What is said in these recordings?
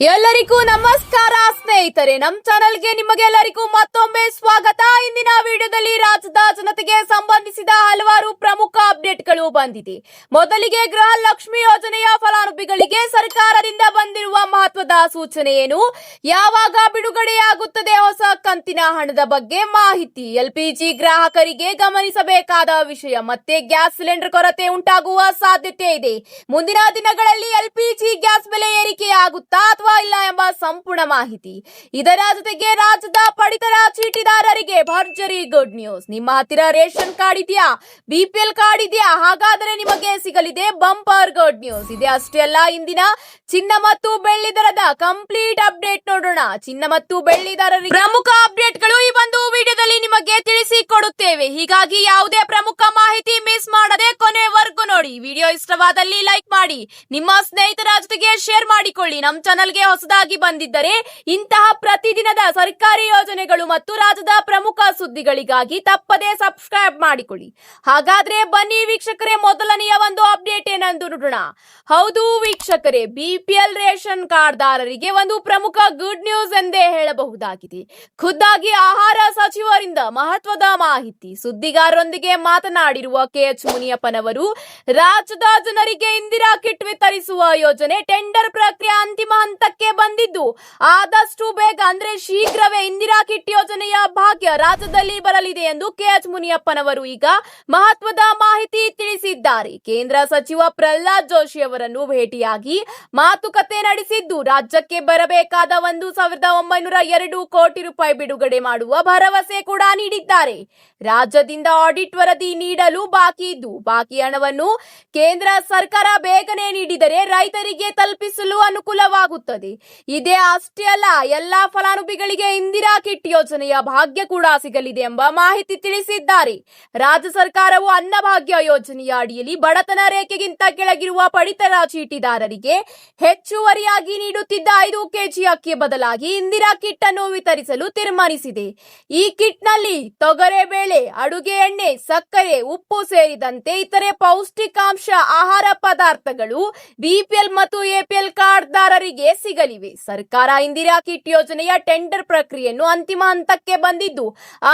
ಎಲ್ಲರಿಗೂ ನಮಸ್ಕಾರ ಸ್ನೇಹಿತರೆ, ನಮ್ಮ ಚಾನೆಲ್ಗೆ ನಿಮಗೆಲ್ಲರಿಗೂ ಮತ್ತೊಮ್ಮೆ ಸ್ವಾಗತ. ಇಂದಿನ ವಿಡಿಯೋದಲ್ಲಿ ರಾಜ್ಯದ ಜನತೆಗೆ ಸಂಬಂಧಿಸಿದ ಹಲವಾರು ಪ್ರಮುಖ ಅಪ್ಡೇಟ್ಗಳು ಬಂದಿದೆ. ಮೊದಲಿಗೆ ಗೃಹ ಲಕ್ಷ್ಮಿ ಯೋಜನೆಯ ಫಲಾನುಭವಿಗಳಿಗೆ ಸರ್ಕಾರದಿಂದ ಬಂದಿರುವ ಮಹತ್ವದ ಸೂಚನೆ ಏನು, ಯಾವಾಗ ಬಿಡುಗಡೆಯಾಗುತ್ತದೆ ಹೊಸ ಕಂತಿನ ಹಣದ ಬಗ್ಗೆ ಮಾಹಿತಿ, ಎಲ್ಪಿಜಿ ಗ್ರಾಹಕರಿಗೆ ಗಮನಿಸಬೇಕಾದ ವಿಷಯ, ಮತ್ತೆ ಗ್ಯಾಸ್ ಸಿಲಿಂಡರ್ ಕೊರತೆ ಉಂಟಾಗುವ ಸಾಧ್ಯತೆ ಇದೆ. ಮುಂದಿನ ದಿನಗಳಲ್ಲಿ ಎಲ್ಪಿಜಿ ಗ್ಯಾಸ್ ಬೆಲೆ ಏರಿಕೆಯಾಗುತ್ತಾ ಅಥವಾ ಇಲ್ಲ ಎಂಬ ಸಂಪೂರ್ಣ ಮಾಹಿತಿ. ಇದರ ಜೊತೆಗೆ ರಾಜ್ಯದ ಪಡಿತರ ಚೀಟಿದಾರರಿಗೆ ಭರ್ಜರಿ ಗುಡ್ ನ್ಯೂಸ್. ನಿಮ್ಮ ಹತ್ತಿರ ರೇಷನ್ ಕಾರ್ಡ್ ಇದೆಯಾ, ಬಿಪಿಎಲ್ ಕಾರ್ಡ್ ಇದೆಯಾ? ಹಾಗಾದರೆ ನಿಮಗೆ ಸಿಗಲಿದೆ ಬಂಪರ್ ಗುಡ್ ನ್ಯೂಸ್. ಇದೆ ಅಷ್ಟೇ ಅಲ್ಲ, ಇಂದಿನ ಚಿನ್ನ ಮತ್ತು ಬೆಳ್ಳಿ ದರದ ಕಂಪ್ಲೀಟ್ ಅಪ್ಡೇಟ್ ನೋಡೋಣ. ಚಿನ್ನ ಮತ್ತು ಬೆಳ್ಳಿ ದರರಿಗೆ ಪ್ರಮುಖ ಅಪ್ಡೇಟ್ಗಳು ಈ ಒಂದು ವಿಡಿಯೋದಲ್ಲಿ ನಿಮಗೆ ತಿಳಿಸಿಕೊಡುತ್ತೇವೆ. ಹೀಗಾಗಿ ಯಾವುದೇ ಪ್ರಮುಖ ಮಾಹಿತಿ ಮಿಸ್ ಮಾಡದೆ ಕೊನೆವರೆಗೂ ನೋಡಿ. ವಿಡಿಯೋ ಇಷ್ಟವಾದಲ್ಲಿ ಲೈಕ್ ಮಾಡಿ, ನಿಮ್ಮ ಸ್ನೇಹಿತರ ಜೊತೆಗೆ ಶೇರ್ ಮಾಡಿಕೊಳ್ಳಿ. ನಮ್ಮ ಚಾನಲ್ಗೆ ಹೊಸದಾಗಿ ಬಂದಿದ್ದರೆ ಇಂತಹ ಪ್ರತಿದಿನದ ಸರ್ಕಾರಿ ಯೋಜನೆಗಳು ಮತ್ತು ರಾಜ್ಯದ ಪ್ರಮುಖ ಸುದ್ದಿಗಳಿಗಾಗಿ ತಪ್ಪದೇ ಸಬ್ಸ್ಕ್ರೈಬ್ ಮಾಡಿಕೊಳ್ಳಿ. ಹಾಗಾದ್ರೆ ಬನ್ನಿ ವೀಕ್ಷಕರೇ, ಮೊದಲನೆಯ ಒಂದು ಅಪ್ಡೇಟ್ ಏನೆಂದು ನೋಡೋಣ. ಹೌದು ವೀಕ್ಷಕರೇ, ಬಿಪಿಎಲ್ ರೇಷನ್ ಕಾರ್ಡ್ದಾರರಿಗೆ ಒಂದು ಪ್ರಮುಖ ಗುಡ್ ನ್ಯೂಸ್ ಎಂದೇ ಹೇಳಬಹುದಾಗಿದೆ. ಖುದ್ದಾಗಿ ಆಹಾರ ಸಚಿವರಿಂದ ಮಹತ್ವದ ಮಾಹಿತಿ. ಸುದ್ದಿಗಾರರೊಂದಿಗೆ ಮಾತನಾಡಿರುವ ಕೆಎಚ್ ಮುನಿಯಪ್ಪನವರು, ರಾಜ್ಯದ ಜನರಿಗೆ ಇಂದಿರಾ ಕಿಟ್ ವಿತರಿಸುವ ಯೋಜನೆ ಟೆಂಡರ್ ಪ್ರಕ್ರಿಯೆ ಅಂತಿಮ ಹಂತಕ್ಕೆ ಬಂದಿದ್ದು, ಆದಷ್ಟು ಬೇಗ ಅಂದ್ರೆ ಶೀಘ್ರವೇ ಇಂದಿರಾ ಕಿಟ್ ಯೋಜನೆಯ ಭಾಗ್ಯ ರಾಜ್ಯದಲ್ಲಿ ಬರಲಿದೆ ಎಂದು ಕೆಎಚ್ ಮುನಿಯಪ್ಪನವರು ಈಗ ಮಹತ್ವದ ಮಾಹಿತಿ ತಿಳಿಸಿದ್ದಾರೆ. ಕೇಂದ್ರ ಸಚಿವ ಪ್ರಹ್ಲಾದ್ ಜೋಶಿ ಅವರನ್ನು ಭೇಟಿಯಾಗಿ ಮಾತುಕತೆ ನಡೆಸಿದ್ದು, ರಾಜ್ಯಕ್ಕೆ ಬರಬೇಕಾದ 1,902 ಕೋಟಿ ರೂಪಾಯಿ ಬಿಡುಗಡೆ ಮಾಡುವ ಭರವಸೆ ಕೂಡ ನೀಡಿದ್ದಾರೆ. ರಾಜ್ಯದಿಂದ ಆಡಿಟ್ ವರದಿ ನೀಡಲು ಬಾಕಿ ಇದ್ದು, ಬಾಕಿ ಹಣವನ್ನು ಕೇಂದ್ರ ಸರ್ಕಾರ ಬೇಗನೆ ನೀಡಿದರೆ ರೈತರಿಗೆ ತಲುಪಿಸಲು ಅನುಕೂಲವಾಗುತ್ತದೆ. ಇದೇ ಅಷ್ಟೇ ಅಲ್ಲ, ಎಲ್ಲಾ ಫಲಾನುಭವಿಗಳಿಗೆ ಇಂದಿರಾ ಕಿಟ್ ಯೋಜನೆಯ ಭಾಗ್ಯ ಕೂಡ ಸಿಗಲಿದೆ ಎಂಬ ಮಾಹಿತಿ ತಿಳಿಸಿದ್ದಾರೆ. ರಾಜ್ಯ ಸರ್ಕಾರವು ಅನ್ನಭಾಗ್ಯ ಯೋಜನೆಯ ಅಡಿಯಲ್ಲಿ ಬಡತನ ರೇಖೆಗಿಂತ ಕೆಳಗಿರುವ ಪಡಿತರ ಚೀಟಿದಾರರಿಗೆ ಹೆಚ್ಚುವರಿಯಾಗಿ ನೀಡುತ್ತಿದ್ದ 5 ಕೆಜಿ ಅಕ್ಕಿ ಬದಲಾಗಿ ಇಂದಿರಾ ಕಿಟ್ ಅನ್ನು ವಿತರಿಸಲು ತೀರ್ಮಾನಿಸಿದೆ. ಈ ಕಿಟ್ ನಲ್ಲಿ ತೊಗರೆಬೇಳೆ, ಅಡುಗೆ ಎಣ್ಣೆ, ಸಕ್ಕರೆ, ಉಪ್ಪು ಸೇರಿದಂತೆ ಇತರೆ ಪೌಷ್ಟಿಕಾಂಶ ಆಹಾರ ಪದಾರ್ಥಗಳು ಬಿಪಿಎಲ್ ಮತ್ತು ಎಪಿಎಲ್ ಕಾರ್ಡ್ದಾರರಿಗೆ ಸಿಗಲಿವೆ. ಸರ್ಕಾರ ಇಂದಿರಾ ಕಿಟ್ ಯೋಜನೆಯ ಟೆಂಡರ್ ಪ್ರಕ್ರಿಯೆಯನ್ನು ಅಂತಿಮ ಹಂತಕ್ಕೆ ಬಂದಿದ್ದು,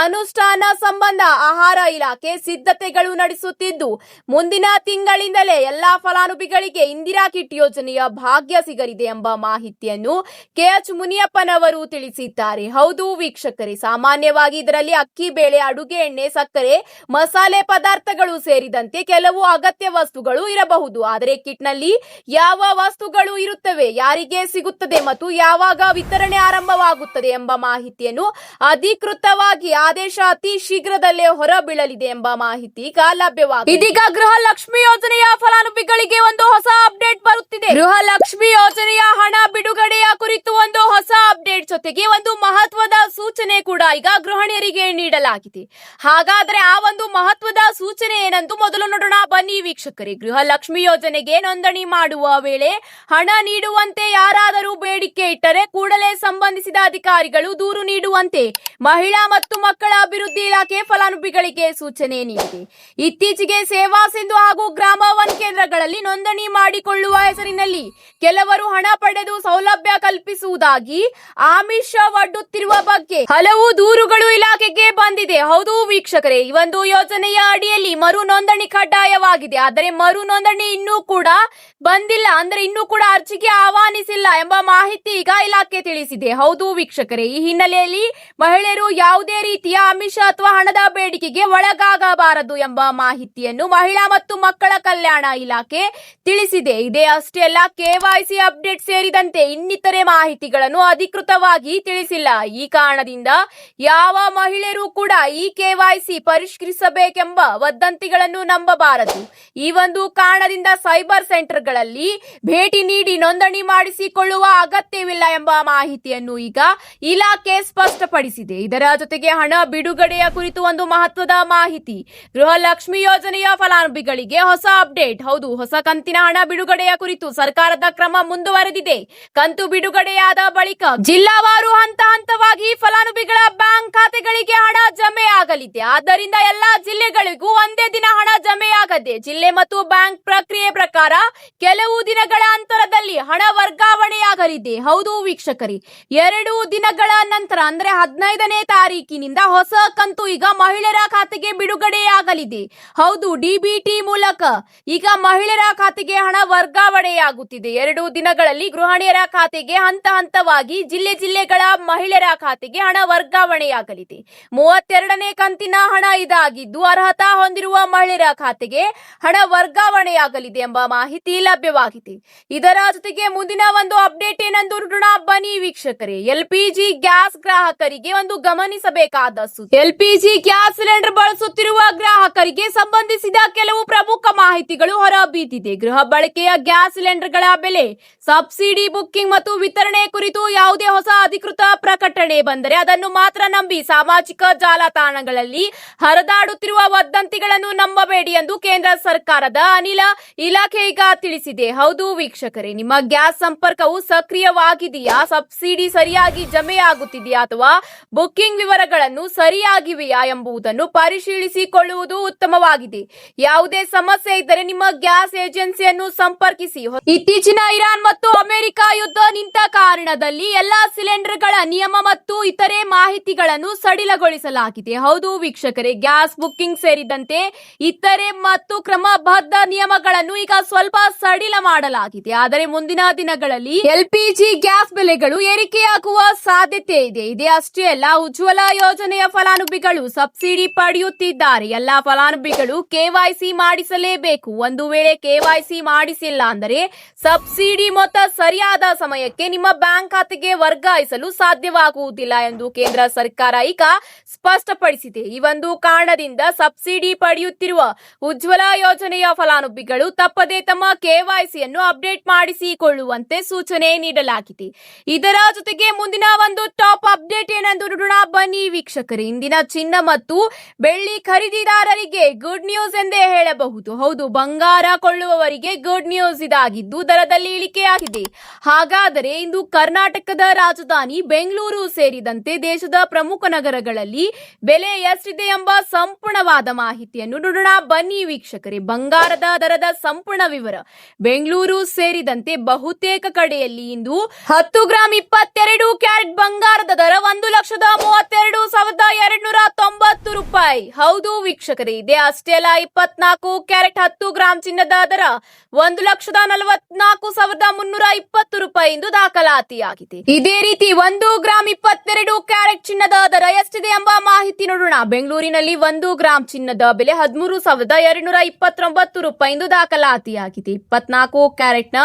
ಅನುಷ್ಠಾನ ಸಂಬಂಧ ಆಹಾರ ಇಲಾಖೆ ಸಿದ್ಧತೆಗಳು ನಡೆಸುತ್ತಿದ್ದು, ಮುಂದಿನ ತಿಂಗಳಿಂದಲೇ ಎಲ್ಲಾ ಫಲಾನುಭವಿಗಳಿಗೆ ಇಂದಿರಾ ಕಿಟ್ ಯೋಜನೆಯ ಭಾಗ್ಯ ಸಿಗಲಿದೆ ಎಂಬ ಮಾಹಿತಿಯನ್ನು ಕೆಎಚ್ ಮುನಿಯಪ್ಪನವರು ತಿಳಿಸಿದ್ದಾರೆ. ಹೌದು ವೀಕ್ಷಕರೇ, ಸಾಮಾನ್ಯವಾಗಿ ಇದರಲ್ಲಿ ಅಕ್ಕಿ, ಬೇಳೆ, ಅಡುಗೆ ಎಣ್ಣೆ, ಸಕ್ಕರೆ, ಮಸಾಲೆ ಪದಾರ್ಥಗಳು ಸೇರಿದಂತೆ ಕೆಲವು ಅಗತ್ಯ ವಸ್ತುಗಳು ಇರಬಹುದು. ಆದರೆ ಕಿಟ್ ನಲ್ಲಿ ಯಾವ ವಸ್ತುಗಳು ಇರುತ್ತವೆ, ಯಾರಿಗೆ ಸಿಗುತ್ತದೆ ಮತ್ತು ಯಾವಾಗ ವಿತರಣೆ ಆರಂಭವಾಗುತ್ತದೆ ಎಂಬ ಮಾಹಿತಿಯನ್ನು ಅಧಿಕೃತವಾಗಿ ಆದೇಶ ಅತಿ ಶೀಘ್ರದಲ್ಲೇ ಹೊರಬೀಳಲಿದೆ ಎಂಬ ಮಾಹಿತಿ ಈಗ ಲಭ್ಯವಾಗಿದೆ. ಇದೀಗ ಗೃಹ ಲಕ್ಷ್ಮಿ ಯೋಜನೆಯ ಫಲಾನುಭವಿಗಳಿಗೆ ಒಂದು ಹೊಸ ಅಪ್ಡೇಟ್ ಬರುತ್ತಿದೆ. ಗೃಹ ಲಕ್ಷ್ಮಿ ಯೋಜನೆಯ ಹಣ ಬಿಡುಗಡೆಯ ಕುರಿತು ಒಂದು ಹೊಸ ಅಪ್ಡೇಟ್ ಜೊತೆಗೆ ಒಂದು ಮಹತ್ವದ ಸೂಚನೆ ಕೂಡ ಈಗ ಗೃಹಿಣಿಯರಿಗೆ ನೀಡಲಾಗಿದೆ. ಹಾಗಾದ್ರೆ ಆ ಒಂದು ಮಹತ್ವದ ಸೂಚನೆ ಏನೆಂದು ಮೊದಲು ನೋಡೋಣ ಬನ್ನಿ ವೀಕ್ಷಕರೇ. ಗೃಹ ಲಕ್ಷ್ಮಿ ಯೋಜನೆಗೆ ನೋಂದಣಿ ಮಾಡುವ ವೇಳೆ ಹಣ ನೀಡುವಂತೆ ಯಾರಾದರೂ ಬೇಡಿಕೆ ಇಟ್ಟರೆ ಕೂಡಲೇ ಸಂಬಂಧಿಸಿದ ಅಧಿಕಾರಿಗಳು ದೂರು ನೀಡುವಂತೆ ಮಹಿಳಾ ಮತ್ತು ಮಕ್ಕಳ ಅಭಿವೃದ್ಧಿ ಇಲಾಖೆ ಫಲಾನುಭವಿಗಳಿಗೆ ಸೂಚನೆ ನೀಡಿದೆ. ಇತ್ತೀಚೆಗೆ ಸೇವಾ ಸಿಂಧು ಹಾಗೂ ಗ್ರಾಮ ಒನ್ ಕೇಂದ್ರಗಳಲ್ಲಿ ನೋಂದಣಿ ಮಾಡಿಕೊಳ್ಳುವ ಹೆಸರಿನಲ್ಲಿ ಕೆಲವರು ಹಣ ಪಡೆದು ಸೌಲಭ್ಯ ಕಲ್ಪಿಸುವುದಾಗಿ ಆಮಿಷ ಒಡ್ಡುತ್ತಿರುವ ಬಗ್ಗೆ ಹಲವು ದೂರುಗಳು ಇಲಾಖೆಗೆ ಬಂದಿದೆ. ಹೌದು ವೀಕ್ಷಕರೇ, ಈ ಒಂದು ಯೋಜನೆಯ ಅಡಿಯಲ್ಲಿ ಮರು ನೋಂದಣಿ ಕಡ್ಡಾಯವಾಗಿದೆ. ಆದರೆ ಮರು ನೋಂದಣಿ ಇನ್ನೂ ಕೂಡ ಬಂದಿಲ್ಲ, ಅಂದ್ರೆ ಇನ್ನೂ ಕೂಡ ಅರ್ಜಿಗೆ ಆಹ್ವಾನಿಸಿಲ್ಲ ಎಂಬ ಮಾಹಿತಿ ಈಗ ಇಲಾಖೆ ತಿಳಿಸಿದೆ. ಹೌದು ವೀಕ್ಷಕರೇ, ಈ ಹಿನ್ನೆಲೆಯಲ್ಲಿ ಮಹಿಳೆಯರು ಯಾವುದೇ ರೀತಿಯ ಆಮಿಷ ಅಥವಾ ಹಣದ ಬೇಡಿಕೆಗೆ ಒಳಗಾಗಬಾರದು ಎಂಬ ಮಾಹಿತಿಯನ್ನು ಮಹಿಳಾ ಮತ್ತು ಮಕ್ಕಳ ಕಲ್ಯಾಣ ಇಲಾಖೆ ತಿಳಿಸಿದೆ. ಇದೇ ಅಷ್ಟೇ ಅಲ್ಲ, ಕೆವೈಸಿ ಅಪ್ಡೇಟ್ ಸೇರಿದಂತೆ ಇನ್ನಿತರೆ ಮಾಹಿತಿಗಳನ್ನು ಅಧಿಕೃತವಾಗಿ ತಿಳಿಸಿಲ್ಲ. ಈ ಕಾರಣದಿಂದ ಯಾವ ಮಹಿಳೆಯರು ಕೂಡ ಈ ಕೆವೈಸಿ ಪರಿಷ್ಕರಿಸಬೇಕೆಂಬ ವದಂತಿಗಳನ್ನು ನಂಬಬಾರದು. ಈ ಒಂದು ಕಾರಣದಿಂದ ಸೈಬರ್ ಸೆಂಟರ್ಗಳಲ್ಲಿ ಭೇಟಿ ನೀಡಿ ನೋಂದಣಿ ಮಾಡಿಸಿಕೊಳ್ಳುವ ಅಗತ್ಯವಿಲ್ಲ ಎಂಬ ಮಾಹಿತಿ ಮಾಹಿತಿಯನ್ನು ಈಗ ಇಲಾಖೆ ಸ್ಪಷ್ಟಪಡಿಸಿದೆ. ಇದರ ಜೊತೆಗೆ ಹಣ ಬಿಡುಗಡೆಯ ಕುರಿತು ಒಂದು ಮಹತ್ವದ ಮಾಹಿತಿ. ಗೃಹಲಕ್ಷ್ಮಿ ಯೋಜನೆಯ ಫಲಾನುಭವಿಗಳಿಗೆ ಹೊಸ ಅಪ್ಡೇಟ್. ಹೌದು, ಹೊಸ ಕಂತಿನ ಹಣ ಬಿಡುಗಡೆಯ ಕುರಿತು ಸರ್ಕಾರದ ಕ್ರಮ ಮುಂದುವರೆದಿದೆ. ಕಂತು ಬಿಡುಗಡೆಯಾದ ಬಳಿಕ ಜಿಲ್ಲಾವಾರು ಹಂತ ಹಂತವಾಗಿ ಫಲಾನುಭವಿಗಳ ಬ್ಯಾಂಕ್ ಖಾತೆಗಳಿಗೆ ಹಣ ಜಮೆ ಆಗಲಿದೆ. ಆದ್ದರಿಂದ ಎಲ್ಲಾ ಜಿಲ್ಲೆಗಳಿಗೂ ಒಂದೇ ದಿನ ಹಣ ಜಮೆಯಾಗದೆ ಜಿಲ್ಲೆ ಮತ್ತು ಬ್ಯಾಂಕ್ ಪ್ರಕ್ರಿಯೆ ಪ್ರಕಾರ ಕೆಲವು ದಿನಗಳ ಅಂತರದಲ್ಲಿ ಹಣ ವರ್ಗಾವಣೆಯಾಗಲಿದೆ. ಹೌದು ವೀಕ್ಷಕರೇ, 2 ದಿನಗಳ ನಂತರ ಅಂದ್ರೆ 15ನೇ ತಾರೀಕಿನಿಂದ ಹೊಸ ಕಂತು ಈಗ ಮಹಿಳೆಯರ ಖಾತೆಗೆ ಬಿಡುಗಡೆಯಾಗಲಿದೆ. ಹೌದು, ಡಿಬಿಟಿ ಮೂಲಕ ಈಗ ಮಹಿಳೆಯರ ಖಾತೆಗೆ ಹಣ ವರ್ಗಾವಣೆಯಾಗುತ್ತಿದೆ. 2 ದಿನಗಳಲ್ಲಿ ಗೃಹಿಣಿಯರ ಖಾತೆಗೆ ಹಂತ ಹಂತವಾಗಿ ಜಿಲ್ಲೆಗಳ ಮಹಿಳೆಯರ ಖಾತೆಗೆ ಹಣ ವರ್ಗಾವಣೆಯಾಗಲಿದೆ. 32ನೇ ಕಂತಿನ ಹಣ ಇದಾಗಿದ್ದು ಅರ್ಹತಾ ಹೊಂದಿರುವ ಮಹಿಳೆಯರ ಖಾತೆಗೆ ಹಣ ವರ್ಗಾವಣೆಯಾಗಲಿದೆ ಎಂಬ ಮಾಹಿತಿ ಲಭ್ಯವಾಗಿದೆ. ಇದರ ಜೊತೆಗೆ ಮುಂದಿನ ಒಂದು ಅಪ್ಡೇಟ್ ಏನೆಂದು ನೋಡೋಣ ಬನ್ನಿ ವೀಕ್ಷಕರೇ. ಎಲ್ಪಿಜಿ ಗ್ಯಾಸ್ ಗ್ರಾಹಕರಿಗೆ ಒಂದು ಗಮನಿಸಬೇಕಾದ ಸುದ್ದಿ. ಎಲ್ಪಿಜಿ ಗ್ಯಾಸ್ ಸಿಲಿಂಡರ್ ಬಳಸುತ್ತಿರುವ ಗ್ರಾಹಕರಿಗೆ ಸಂಬಂಧಿಸಿದ ಕೆಲವು ಪ್ರಮುಖ ಮಾಹಿತಿಗಳು ಹೊರಬಿದ್ದಿದೆ. ಗೃಹ ಬಳಕೆಯ ಗ್ಯಾಸ್ ಸಿಲಿಂಡರ್ಗಳ ಬೆಲೆ, ಸಬ್ಸಿಡಿ, ಬುಕ್ಕಿಂಗ್ ಮತ್ತು ವಿತರಣೆ ಕುರಿತು ಯಾವುದೇ ಹೊಸ ಅಧಿಕೃತ ಪ್ರಕಟಣೆ ಬಂದರೆ ಅದನ್ನು ಮಾತ್ರ ನಂಬಿ ಸಾಮಾಜಿಕ ಜಾಲತಾಣಗಳಲ್ಲಿ ಹರಿದಾಡುತ್ತಿರುವ ವದಂತಿಗಳನ್ನು ನಂಬಬೇಡಿ ಎಂದು ಕೇಂದ್ರ ಸರ್ಕಾರದ ಅನಿಲ ಇಲಾಖೆ ಈಗ ತಿಳಿಸಿದೆ. ಹೌದು ವೀಕ್ಷಕರೇ, ನಿಮ್ಮ ಗ್ಯಾಸ್ ಸಂಪರ್ಕವು ಸಕ್ರಿಯವಾಗಿದೆಯಾ, ಸಬ್ಸಿಡಿ ಸರಿಯಾಗಿ ಜಮೆಯಾಗುತ್ತಿದೆಯಾ ಅಥವಾ ಬುಕ್ಕಿಂಗ್ ವಿವರಗಳನ್ನು ಸರಿಯಾಗಿವೆಯಾ ಎಂಬುದನ್ನು ಪರಿಶೀಲಿಸಿಕೊಳ್ಳುವುದು ಉತ್ತಮವಾಗಿದೆ. ಯಾವುದೇ ಸಮಸ್ಯೆ ಇದ್ದರೆ ನಿಮ್ಮ ಗ್ಯಾಸ್ ಏಜೆನ್ಸಿಯನ್ನು ಸಂಪರ್ಕಿಸಿ. ಇತ್ತೀಚಿನ ಇರಾನ್ ಮತ್ತು ಅಮೆರಿಕ ಯುದ್ಧ ನಿಂತ ಕಾರಣದಲ್ಲಿ ಎಲ್ಲಾ ಸಿಲಿಂಡರ್ಗಳ ನಿಯಮ ಮತ್ತು ಇತರೆ ಮಾಹಿತಿಗಳನ್ನು ಸಡಿಲಗೊಳಿಸಲಾಗಿದೆ. ಹೌದು ವೀಕ್ಷಕರೇ, ಗ್ಯಾಸ್ ಬುಕ್ಕಿಂಗ್ ಸೇರಿದಂತೆ ಇತರೆ ಮತ್ತು ಕ್ರಮಬದ್ಧ ನಿಯಮಗಳನ್ನು ಈಗ ಸ್ವಲ್ಪ ಸಡಿಲ ಮಾಡಲಾಗಿದೆ. ಆದರೆ ಮುಂದಿನ ದಿನಗಳಲ್ಲಿ ಎಲ್ಪಿಜಿ ಗ್ಯಾಸ್ ಬೆಲೆಗಳು ಏರಿಕೆಯಾಗುವ ಸಾಧ್ಯತೆ ಇದೆ. ಇದೇ ಅಷ್ಟೇ ಅಲ್ಲ, ಉಜ್ವಲ ಯೋಜನೆಯ ಫಲಾನುಭವಿಗಳು ಸಬ್ಸಿಡಿ ಪಡೆಯುತ್ತಿದ್ದಾರೆ. ಎಲ್ಲಾ ಫಲಾನುಭವಿಗಳು ಕೆವೈಸಿ ಮಾಡಿಸಲೇಬೇಕು. ಒಂದು ವೇಳೆ ಕೆವೈಸಿ ಮಾಡಿಸಿಲ್ಲ ಅಂದರೆ ಸಬ್ಸಿಡಿ ಮೊತ್ತ ಸರಿಯಾದ ಸಮಯಕ್ಕೆ ನಿಮ್ಮ ಬ್ಯಾಂಕ್ ಖಾತೆಗೆ ವರ್ಗಾಯಿಸಲು ಸಾಧ್ಯವಾಗುವುದಿಲ್ಲ ಎಂದು ಕೇಂದ್ರ ಸರ್ಕಾರ ಈಗ ಸ್ಪಷ್ಟಪಡಿಸಿದೆ. ಈ ಒಂದು ಕಾರಣದಿಂದ ಸಬ್ಸಿಡಿ ಪಡೆಯುತ್ತಿರುವ ಉಜ್ವಲ ಯೋಜನೆಯ ಫಲಾನುಭವಿಗಳು ತಪ್ಪದೇ ತಮ್ಮ ಕೆವೈಸಿಯನ್ನು ಅಪ್ಡೇಟ್ ಮಾಡಿಸಿಕೊಳ್ಳುವಂತೆ ಸೂಚನೆ ನೀಡಲಾಗಿದೆ. ಇದರ ಜೊತೆಗೆ ಮುಂದಿನ ಒಂದು ಟಾಪ್ ಅಪ್ಡೇಟ್ ಏನೆಂದು ನೋಡೋಣ ಬನ್ನಿ ವೀಕ್ಷಕರೇ. ಇಂದಿನ ಚಿನ್ನ ಮತ್ತು ಬೆಳ್ಳಿ ಖರೀದಿದಾರರಿಗೆ ಗುಡ್ ನ್ಯೂಸ್ ಎಂದೇ ಹೇಳಬಹುದು. ಹೌದು, ಬಂಗಾರ ಕೊಳ್ಳುವವರಿಗೆ ಗುಡ್ ನ್ಯೂಸ್ ಇದಾಗಿದ್ದು ದರದಲ್ಲಿ ಇಳಿಕೆಯಾಗಿದೆ. ಹಾಗಾದರೆ ಇಂದು ಕರ್ನಾಟಕದ ರಾಜಧಾನಿ ಬೆಂಗಳೂರು ಸೇರಿದಂತೆ ದೇಶದ ಪ್ರಮುಖ ನಗರಗಳಲ್ಲಿ ಬೆಲೆ ಎಷ್ಟಿದೆ ಎಂಬ ಸಂಪೂರ್ಣವಾದ ಮಾಹಿತಿಯನ್ನು ನೋಡೋಣ ಬನ್ನಿ ವೀಕ್ಷಕರೇ. ಬಂಗಾರದ ದರದ ಸಂಪೂರ್ಣ ವಿವರ. ಬೆಂಗಳೂರು ಸೇರಿದಂತೆ ಬಹುತೇಕ ಕಡೆಯಲ್ಲಿ ಇಂದು 10 ಗ್ರಾಂ 22 ಕ್ಯಾರೆಟ್ ಬಂಗಾರದ ದರ 1,32,290 ರೂಪಾಯಿ. ಹೌದು ವೀಕ್ಷಕರೇ, ಇದೇ ಅಷ್ಟೇ ಅಲ್ಲ, 24 ಕ್ಯಾರೆಟ್ 10 ಗ್ರಾಂ ಚಿನ್ನದ ದರ 1,44,320 ರೂಪಾಯಿ ಎಂದು ದಾಖಲಾತಿಯಾಗಿದೆ. ಇದೇ ರೀತಿ 1 ಗ್ರಾಂ 22 ಕ್ಯಾರೆಟ್ ಚಿನ್ನದ ದರ ಎಷ್ಟಿದೆ ಎಂಬ ಮಾಹಿತಿ ನೋಡೋಣ. ಬೆಂಗಳೂರಿನಲ್ಲಿ 1 ಗ್ರಾಂ ಚಿನ್ನದ ಬೆಲೆ 13,229 ರೂಪಾಯಿ ಎಂದು ದಾಖಲಾತಿಯಾಗಿದೆ. 24 ಕ್ಯಾರೆಟ್ನ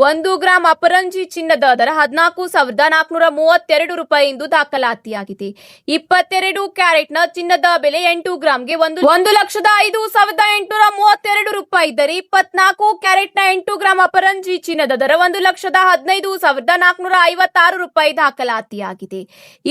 1 ಗ್ರಾಂ ಅಪರಂಜಿ ಚಿನ್ನದ ದರ 14,432 ರೂಪಾಯಿ ಎಂದು ದಾಖಲಾತಿಯಾಗಿದೆ. 22 ಕ್ಯಾರೆಟ್ನ ಚಿನ್ನದ ಬೆಲೆ 8 ಗ್ರಾಂಗೆ 1,05,832 ರೂಪಾಯಿ ಇದ್ದರೆ 24 ಕ್ಯಾರೆಟ್ನ 8 ಗ್ರಾಂ ಅಪರಂಜಿ ಚಿನ್ನದ ದರ 1,15,456 ರೂಪಾಯಿ ದಾಖಲಾತಿಯಾಗಿದೆ.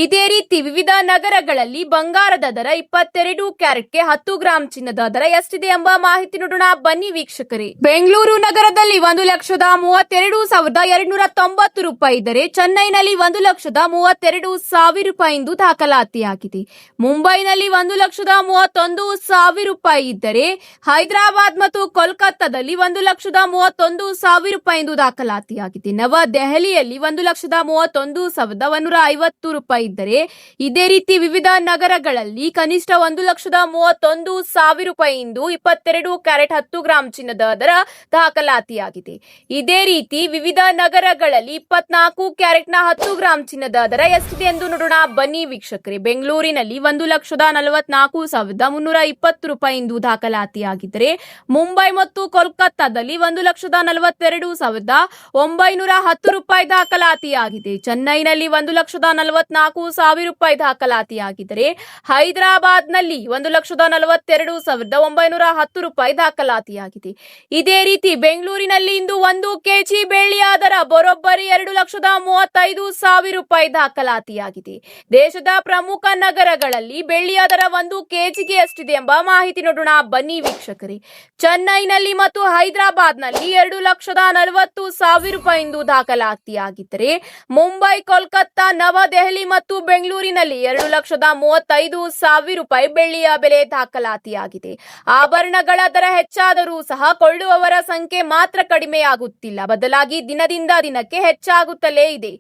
ಇದೇ ರೀತಿ ವಿವಿಧ ನಗರಗಳಲ್ಲಿ ಬಂಗಾರದ ದರ 22 ಕ್ಯಾರೆಟ್ಗೆ 10 ಗ್ರಾಂ ಚಿನ್ನದ ದರ ಎಷ್ಟಿದೆ ಎಂಬ ಮಾಹಿತಿ ನೋಡೋಣ ಬನ್ನಿ ವೀಕ್ಷಕರೇ. ಬೆಂಗಳೂರು ನಗರದಲ್ಲಿ 1,32,290 ರೂಪಾಯಿ ಇದ್ದರೆ ಚೆನ್ನೈನಲ್ಲಿ 1,32,000 ರೂಪಾಯಿ ಎಂದು ದಾಖಲಾತಿಯಾಗಿದೆ. ಮುಂಬೈನಲ್ಲಿ 1,31,000 ರೂಪಾಯಿ ಇದ್ದರೆ ಹೈದರಾಬಾದ್ ಮತ್ತು ಕೋಲ್ಕತ್ತಾದಲ್ಲಿ 1,31,000 ರೂಪಾಯಿ ಎಂದು ದಾಖಲಾತಿಯಾಗಿದೆ. ನವದೆಹಲಿಯಲ್ಲಿ 1,31,150 ರೂಪಾಯಿ ಇದ್ದರೆ ಇದೇ ರೀತಿ ವಿವಿಧ ನಗರಗಳಲ್ಲಿ ಕನಿಷ್ಠ 1,31,000 ರೂಪಾಯಿ ಎಂದು 22 ಕ್ಯಾರೆಟ್ 10 ಗ್ರಾಂ ಚಿನ್ನದ ದರ ದಾಖಲಾತಿಯಾಗಿದೆ. ಇದೇ ರೀತಿ ವಿವಿಧ ನಗರಗಳಲ್ಲಿ 24 ಕ್ಯಾರೆಟ್ನ 10 ಗ್ರಾಂ ಚಿನ್ನದ ದರ ಎಷ್ಟಿದೆ ಎಂದು ನೋಡೋಣ ಬನ್ನಿ ವೀಕ್ಷಕರೇ. ಬೆಂಗಳೂರಿನಲ್ಲಿ 1,44,320 ರೂಪಾಯಿ ಎಂದು ದಾಖಲಾತಿಯಾಗಿದ್ದರೆ ಮುಂಬೈ ಮತ್ತು ಕೋಲ್ಕತ್ತಾದಲ್ಲಿ 1,42,910 ರೂಪಾಯಿ ದಾಖಲಾತಿ ದಾಖಲಾತಿಯಾಗಿದೆ. ಚೆನ್ನೈನಲ್ಲಿ 1,44,000 ರೂಪಾಯಿ ದಾಖಲಾತಿಯಾಗಿದ್ದರೆ ಹೈದರಾಬಾದ್ನಲ್ಲಿ 1,42,910 ರೂಪಾಯಿ ದಾಖಲಾತಿಯಾಗಿದೆ. ಇದೇ ರೀತಿ ಬೆಂಗಳೂರಿನಲ್ಲಿ ಇಂದು 1 ಕೆಜಿ ಬೆಳ್ಳಿಯ ದರ ಬರೋಬ್ಬರಿ 2,35,000 ರೂಪಾಯಿ ದಾಖಲಾತಿಯಾಗಿದೆ. ದೇಶದ ಪ್ರಮುಖ ನಗರಗಳಲ್ಲಿ ಬೆಳ್ಳಿಯ ದರ 1 ಕೆಜಿಗೆ ಎಷ್ಟಿದೆ ಎಂಬ ಮಾಹಿತಿ ನೋಡೋಣ ಬನ್ನಿ ವೀಕ್ಷಕರೇ. ಚೆನ್ನೈನಲ್ಲಿ ಮತ್ತು ಹೈದರಾಬಾದ್ನಲ್ಲಿ 2,40,000 ರೂಪಾಯಿ ಇಂದು ದಾಖಲಾತಿಯಾಗಿದ್ದರೆ ಮುಂಬೈ, ಕೋಲ್ಕತ್ತಾ, ನವದೆಹಲಿ ಮತ್ತು ಬೆಂಗಳೂರಿನಲ್ಲಿ 2,35,000 ರೂಪಾಯಿ ಬೆಳ್ಳಿಯ ಬೆಲೆ ದಾಖಲಾತಿಯಾಗಿದೆ. ಆಭರಣಗಳ ದರ ಹೆಚ್ಚಾದರೂ ಸಹ ಕೊಳ್ಳುವವರ ಸಂಖ್ಯೆ ಮಾತ್ರ ಕಡಿಮೆಯಾಗುತ್ತಿಲ್ಲ, ಬದಲಾಗಿ ದಿನದಿಂದ ದಿನಕ್ಕೆ ಹೆಚ್ಚಾಗುತ್ತಲೇ ಇದೆ.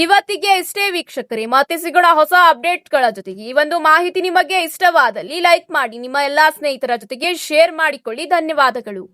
ಇವತ್ತಿಗೆ ಇಷ್ಟೇ ವೀಕ್ಷಕರೇ, ಮತ್ತೆ ಸಿಗೋಣ ಹೊಸ ಅಪ್ಡೇಟ್ಗಳ ಜೊತೆಗೆ. ಈ ಒಂದು ಮಾಹಿತಿ ನಿಮಗೆ ಇಷ್ಟವಾದಲ್ಲಿ ಲೈಕ್ ಮಾಡಿ, ನಿಮ್ಮ ಎಲ್ಲಾ ಸ್ನೇಹಿತರ ಜೊತೆಗೆ ಶೇರ್ ಮಾಡಿಕೊಳ್ಳಿ. ಧನ್ಯವಾದಗಳು.